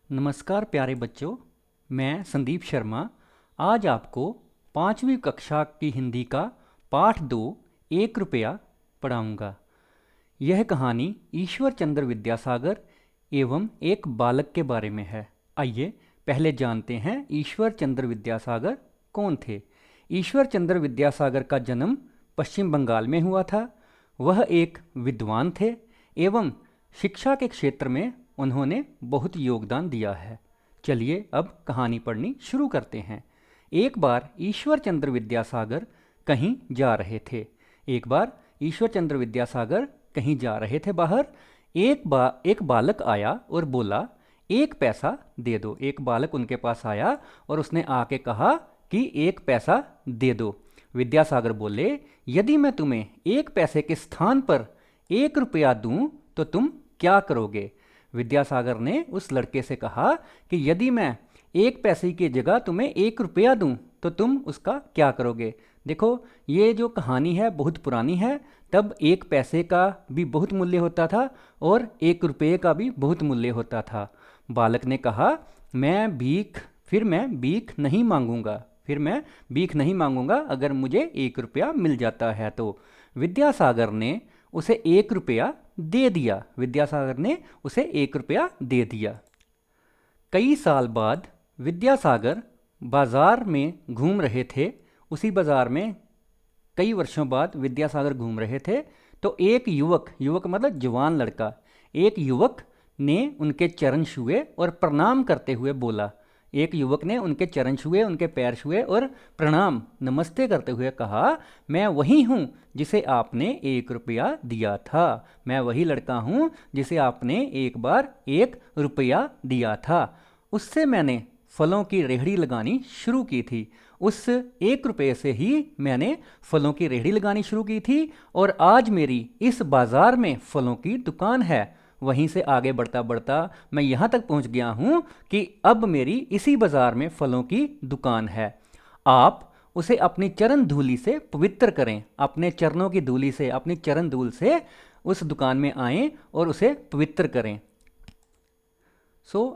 नमस्कार प्यारे बच्चों, मैं संदीप शर्मा आज आपको 5वीं कक्षा की हिंदी का पाठ 2 एक रुपया पढ़ाऊँगा। यह कहानी ईश्वर चंद्र विद्यासागर एवं एक बालक के बारे में है। आइए पहले जानते हैं ईश्वर चंद्र विद्यासागर कौन थे। ईश्वर चंद्र विद्यासागर का जन्म पश्चिम बंगाल में हुआ था। वह एक विद्वान थे एवं शिक्षा के क्षेत्र में उन्होंने बहुत योगदान दिया है। चलिए अब कहानी पढ़नी शुरू करते हैं। एक बार ईश्वर चंद्र विद्यासागर कहीं जा रहे थे। बाहर एक बालक आया और बोला, एक पैसा दे दो। एक बालक उनके पास आया और उसने आके कहा कि एक पैसा दे दो। विद्यासागर बोले, यदि मैं तुम्हें एक पैसे के स्थान पर एक रुपया दूं तो तुम क्या करोगे? विद्यासागर ने उस लड़के से कहा कि यदि मैं एक पैसे की जगह तुम्हें एक रुपया दूं तो तुम उसका क्या करोगे? देखो, ये जो कहानी है बहुत पुरानी है। तब एक पैसे का भी बहुत मूल्य होता था और एक रुपये का भी बहुत मूल्य होता था। बालक ने कहा, मैं भीख नहीं मांगूंगा अगर मुझे एक रुपया मिल जाता है तो। विद्यासागर ने उसे एक रुपया दे दिया। कई साल बाद विद्यासागर बाजार में घूम रहे थे। उसी बाजार में कई वर्षों बाद विद्यासागर घूम रहे थे तो एक युवक मतलब जवान लड़का, एक युवक ने उनके चरण छुए और प्रणाम करते हुए बोला। एक युवक ने उनके चरण छुए, उनके पैर छुए और प्रणाम नमस्ते करते हुए कहा, मैं वही हूँ जिसे आपने एक रुपया दिया था। मैं वही लड़का हूँ जिसे आपने एक बार एक रुपया दिया था। उससे मैंने फलों की रेहड़ी लगानी शुरू की थी। उस एक रुपये से ही मैंने फलों की रेहड़ी लगानी शुरू की थी और आज मेरी इस बाजार में फलों की दुकान है। वहीं से आगे बढ़ता बढ़ता मैं यहाँ तक पहुँच गया हूँ कि अब मेरी इसी बाजार में फलों की दुकान है। आप उसे अपनी चरण धूलि से पवित्र करें। अपने चरणों की धूलि से, अपनी चरण धूल से उस दुकान में आएं और उसे पवित्र करें।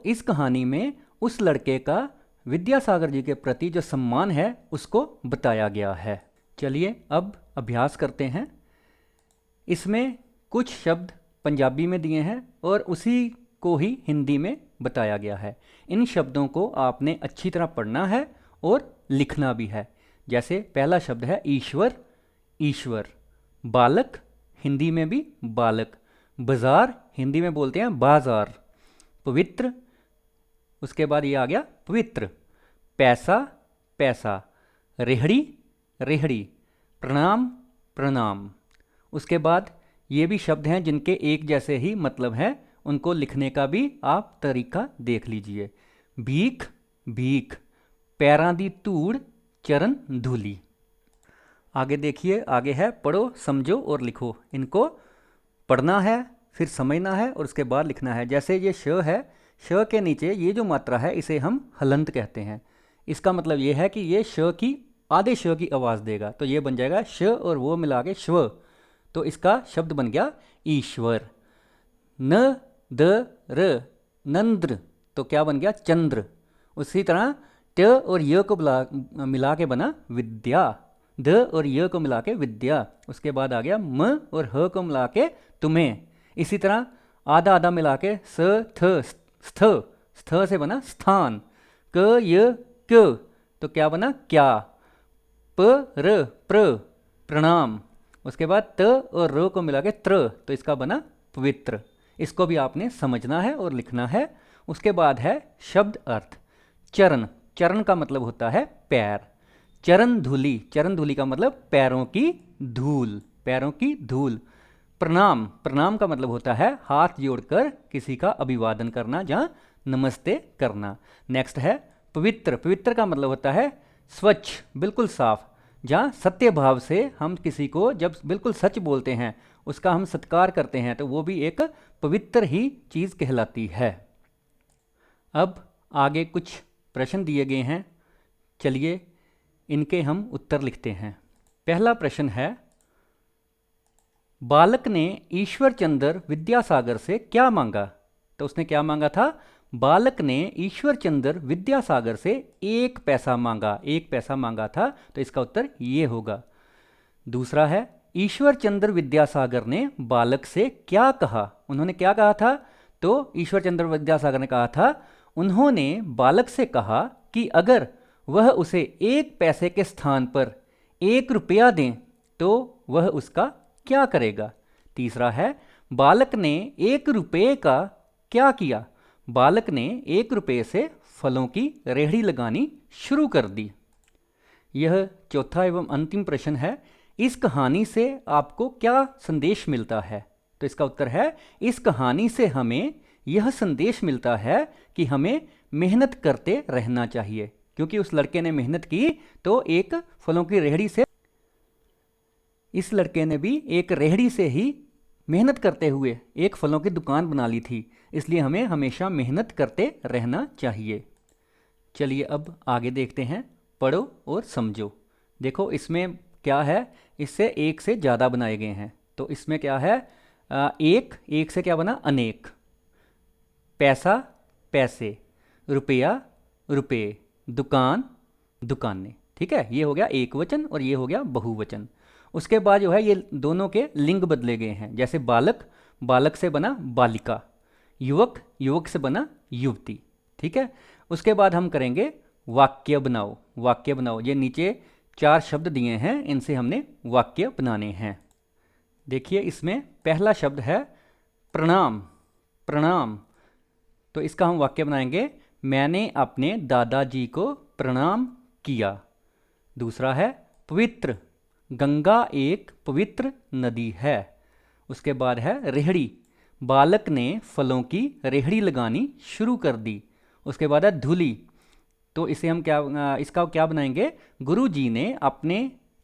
इस कहानी में उस लड़के का विद्यासागर जी के प्रति जो सम्मान है उसको बताया गया है। चलिए अब अभ्यास करते हैं। इसमें कुछ शब्द पंजाबी में दिए हैं और उसी को ही हिंदी में बताया गया है। इन शब्दों को आपने अच्छी तरह पढ़ना है और लिखना भी है। जैसे पहला शब्द है ईश्वर, बालक हिंदी में भी बालक, बाजार हिंदी में बोलते हैं बाजार, पवित्र, उसके बाद ये आ गया पवित्र, पैसा, रेहड़ी, प्रणाम। उसके बाद ये भी शब्द हैं जिनके एक जैसे ही मतलब हैं, उनको लिखने का भी आप तरीका देख लीजिए। भीख, पैरां दी धूड़, चरण धूली। आगे देखिए, आगे है पढ़ो, समझो और लिखो। इनको पढ़ना है, फिर समझना है और उसके बाद लिखना है। जैसे ये श है, श के नीचे ये जो मात्रा है इसे हम हलंत कहते हैं। इसका मतलब ये है कि ये आधे श की आवाज़ देगा, तो ये बन जाएगा श और वो मिला के श्व। तो इसका शब्द बन गया ईश्वर। नंद्र, तो क्या बन गया चंद्र। उसी तरह ट और य को मिला के बना विद्या, द और य को मिला के विद्या। उसके बाद आ गया म और ह को मिला के तुम्हें। इसी तरह आधा आधा मिला के स्थ से बना स्थान, क तो क्या बना क्या, प्रणाम। उसके बाद त और र को मिला के त्र, तो इसका बना पवित्र। इसको भी आपने समझना है और लिखना है। उसके बाद है शब्द अर्थ। चरण का मतलब होता है पैर। चरण धूली का मतलब पैरों की धूल। प्रणाम का मतलब होता है हाथ जोड़कर किसी का अभिवादन करना, जहाँ नमस्ते करना। नेक्स्ट है पवित्र का मतलब होता है स्वच्छ, बिल्कुल साफ, जहाँ सत्य भाव से हम किसी को जब बिल्कुल सच बोलते हैं उसका हम सत्कार करते हैं तो वो भी एक पवित्र ही चीज़ कहलाती है। अब आगे कुछ प्रश्न दिए गए हैं, चलिए इनके हम उत्तर लिखते हैं। पहला प्रश्न है, बालक ने ईश्वर चंद्र विद्यासागर से क्या मांगा? तो उसने क्या मांगा था? बालक ने ईश्वर चंद्र विद्यासागर से 1 पैसा मांगा, 1 पैसा मांगा था, तो इसका उत्तर ये होगा। दूसरा है, ईश्वर चंद्र विद्यासागर ने बालक से क्या कहा। उन्होंने क्या कहा था? तो ईश्वर चंद्र विद्यासागर ने कहा था, उन्होंने बालक से कहा कि अगर वह उसे 1 पैसे के स्थान पर 1 रुपया दें तो वह उसका क्या करेगा। तीसरा है, बालक ने 1 रुपये का क्या किया। बालक ने 1 रुपये से फलों की रेहड़ी लगानी शुरू कर दी। यह चौथा एवं अंतिम प्रश्न है, इस कहानी से आपको क्या संदेश मिलता है। तो इसका उत्तर है, इस कहानी से हमें यह संदेश मिलता है कि हमें मेहनत करते रहना चाहिए, क्योंकि उस लड़के ने मेहनत की तो एक फलों की रेहड़ी से, इस लड़के ने भी एक रेहड़ी से ही मेहनत करते हुए एक फलों की दुकान बना ली थी, इसलिए हमें हमेशा मेहनत करते रहना चाहिए। चलिए अब आगे देखते हैं, पढ़ो और समझो। देखो इसमें क्या है, इससे एक से ज़्यादा बनाए गए हैं। तो इसमें क्या है, एक से क्या बना, अनेक, पैसा पैसे, रुपया रुपये, दुकान दुकानें। ठीक है, ये हो गया एक वचन और ये हो गया बहुवचन। उसके बाद जो है ये दोनों के लिंग बदले गए हैं। जैसे बालक, बालक से बना बालिका, युवक, युवक से बना युवती। ठीक है, उसके बाद हम करेंगे वाक्य बनाओ। वाक्य बनाओ, ये नीचे 4 शब्द दिए हैं, इनसे हमने वाक्य बनाने हैं। देखिए इसमें पहला शब्द है प्रणाम। प्रणाम, तो इसका हम वाक्य बनाएंगे, मैंने अपने दादाजी को प्रणाम किया। दूसरा है पवित्र, गंगा एक पवित्र नदी है। उसके बाद है रेहड़ी, बालक ने फलों की रेहड़ी लगानी शुरू कर दी। उसके बाद है धूली, तो इसे हम क्या, इसका क्या बनाएंगे, गुरु जी ने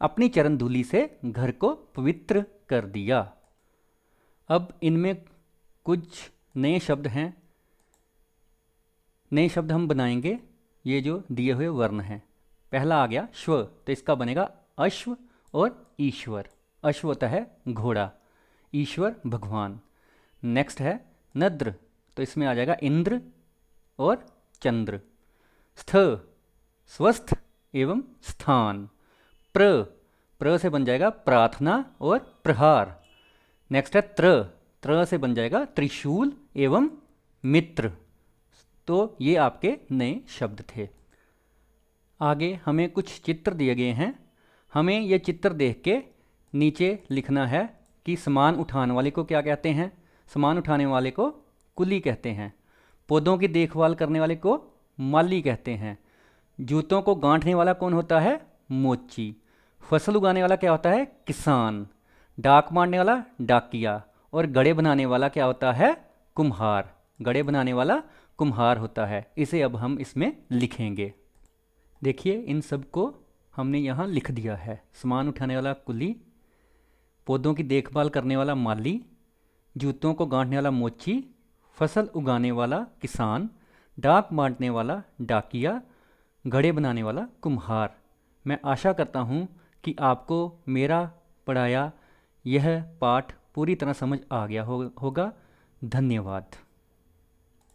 अपनी चरण धूली से घर को पवित्र कर दिया। अब इनमें कुछ नए शब्द हैं, नए शब्द हम बनाएंगे, ये जो दिए हुए वर्ण हैं। पहला आ गया श्व, तो इसका बनेगा अश्व और ईश्वर। अश्व होता है घोड़ा, ईश्वर भगवान। नेक्स्ट है नद्र, तो इसमें आ जाएगा इंद्र और चंद्र। स्थ, स्वस्थ एवं स्थान। प्र से बन जाएगा प्रार्थना और प्रहार। नेक्स्ट है त्र से बन जाएगा त्रिशूल एवं मित्र। तो ये आपके नए शब्द थे। आगे हमें कुछ चित्र दिए गए हैं, हमें ये चित्र देख के नीचे लिखना है कि सामान उठाने वाले को क्या कहते हैं। सामान उठाने वाले को कुली कहते हैं। पौधों की देखभाल करने वाले को माली कहते हैं। जूतों को गांठने वाला कौन होता है, मोची। फसल उगाने वाला क्या होता है, किसान। डाक मारने वाला डाकिया। और गड़े बनाने वाला क्या होता है, कुम्हार। गड़े बनाने वाला कुम्हार होता है। इसे अब हम इसमें लिखेंगे। देखिए इन सब को हमने यहाँ लिख दिया है। सामान उठाने वाला कुली, पौधों की देखभाल करने वाला माली, जूतों को गांठने वाला मोची, फसल उगाने वाला किसान, डाक बांटने वाला डाकिया, घड़े बनाने वाला कुम्हार। मैं आशा करता हूँ कि आपको मेरा पढ़ाया यह पाठ पूरी तरह समझ आ गया होगा। धन्यवाद।